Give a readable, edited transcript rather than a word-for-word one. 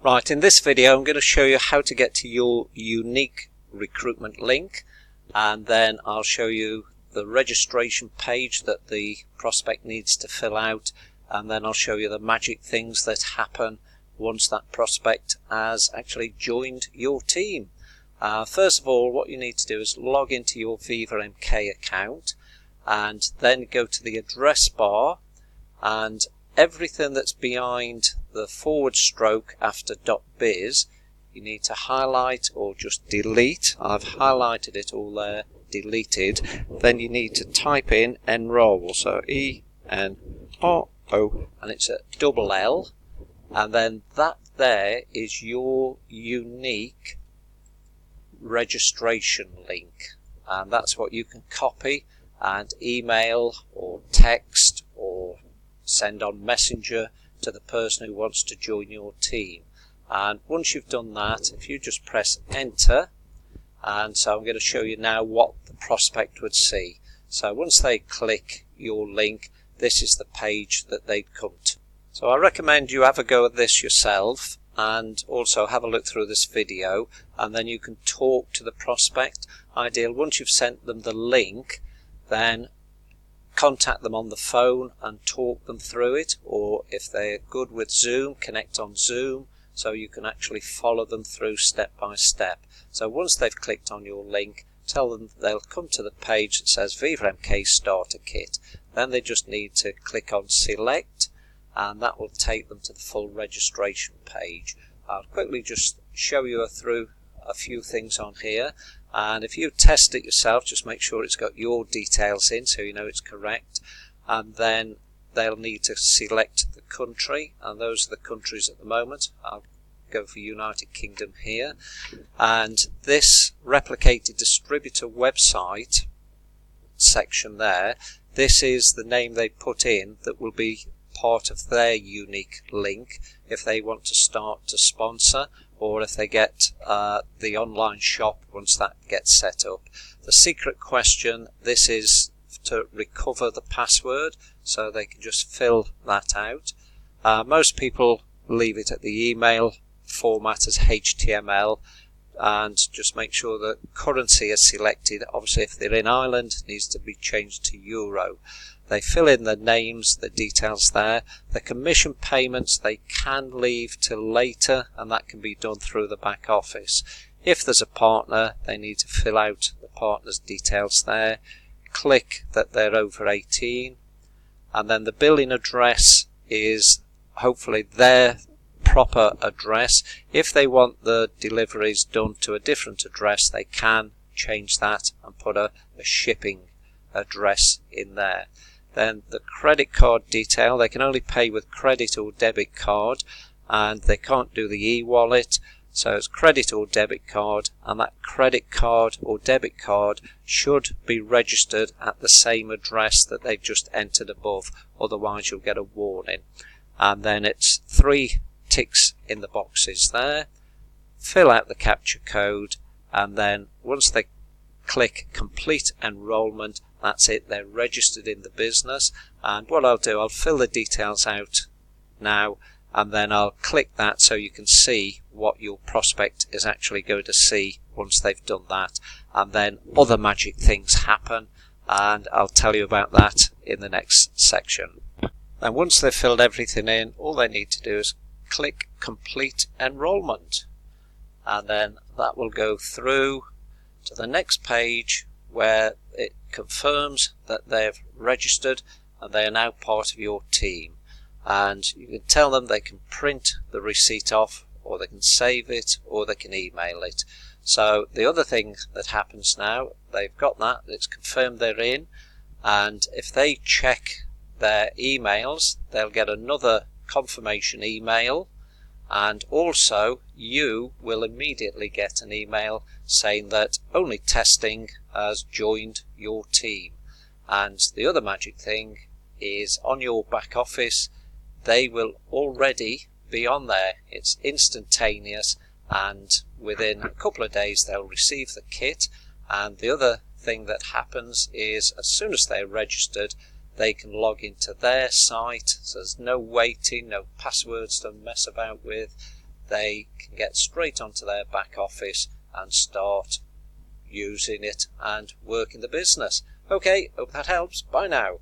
Right, in this video I'm going to show you how to get to your unique recruitment link, and then I'll show you the registration page that the prospect needs to fill out, and then I'll show you the magic things that happen once that prospect has actually joined your team. First of all, what you need to do is log into your VivaMK account and then go to the address bar, and everything that's behind the forward stroke after .biz you need to highlight or just delete. I've highlighted it all there, deleted. Then you need to type in enroll, so E-N-R-O, and it's a double L, and then that there is your unique registration link, and that's what you can copy and email or text or send on Messenger to the person who wants to join your team. And once you've done that, if you just press enter, and so I'm going to show you now what the prospect would see. So once they click your link, this is the page that they'd come to. So I recommend you have a go at this yourself and also have a look through this video, and then you can talk to the prospect. Ideal, once you've sent them the link, then contact them on the phone and talk them through it, or if they're good with Zoom, connect on Zoom so you can actually follow them through step by step. So once they've clicked on your link, tell them they'll come to the page that says VivaMK Starter Kit. Then they just need to click on select, and that will take them to the full registration page. I'll quickly just show you through a few things on here, and if you test it yourself, just make sure it's got your details in so you know it's correct, and then they'll need to select the country, and those are the countries at the moment. I'll go for United Kingdom here, and this replicated distributor website section there, this is the name they put in that will be part of their unique link if they want to start to sponsor, or if they get the online shop once that gets set up. The secret question, this is to recover the password, so they can just fill that out. Most people leave it at the email format as HTML, and just make sure that currency is selected. Obviously if they're in Ireland, it needs to be changed to Euro. They fill in the names, the details there. The commission payments they can leave till later, and that can be done through the back office. If there's a partner, they need to fill out the partner's details there. Click that they're over 18, and then the billing address is hopefully their proper address. If they want the deliveries done to a different address, they can change that and put a shipping address in there. Then the credit card detail, they can only pay with credit or debit card, and they can't do the e-wallet, so it's credit or debit card, and that credit card or debit card should be registered at the same address that they've just entered above, otherwise you'll get a warning. And then it's 3 ticks in the boxes there, fill out the capture code, and then once they click complete enrollment, that's it, they're registered in the business. And what I'll do, I'll fill the details out now, and then I'll click that so you can see what your prospect is actually going to see once they've done that. And then other magic things happen, and I'll tell you about that in the next section. And once they've filled everything in, all they need to do is click complete enrollment, and then that will go through to the next page where it confirms that they've registered and they are now part of your team. And you can tell them they can print the receipt off, or they can save it, or they can email it. So the other thing that happens now, they've got that, it's confirmed they're in, and if they check their emails, they'll get another confirmation email, and also you will immediately get an email saying that only testing has joined your team. And the other magic thing is on your back office, they will already be on there. It's instantaneous, and within a couple of days they'll receive the kit. And the other thing that happens is as soon as they're registered, they can log into their site, so there's no waiting, no passwords to mess about with. they can get straight onto their back office and start using it and working the business. Okay, hope that helps. Bye now.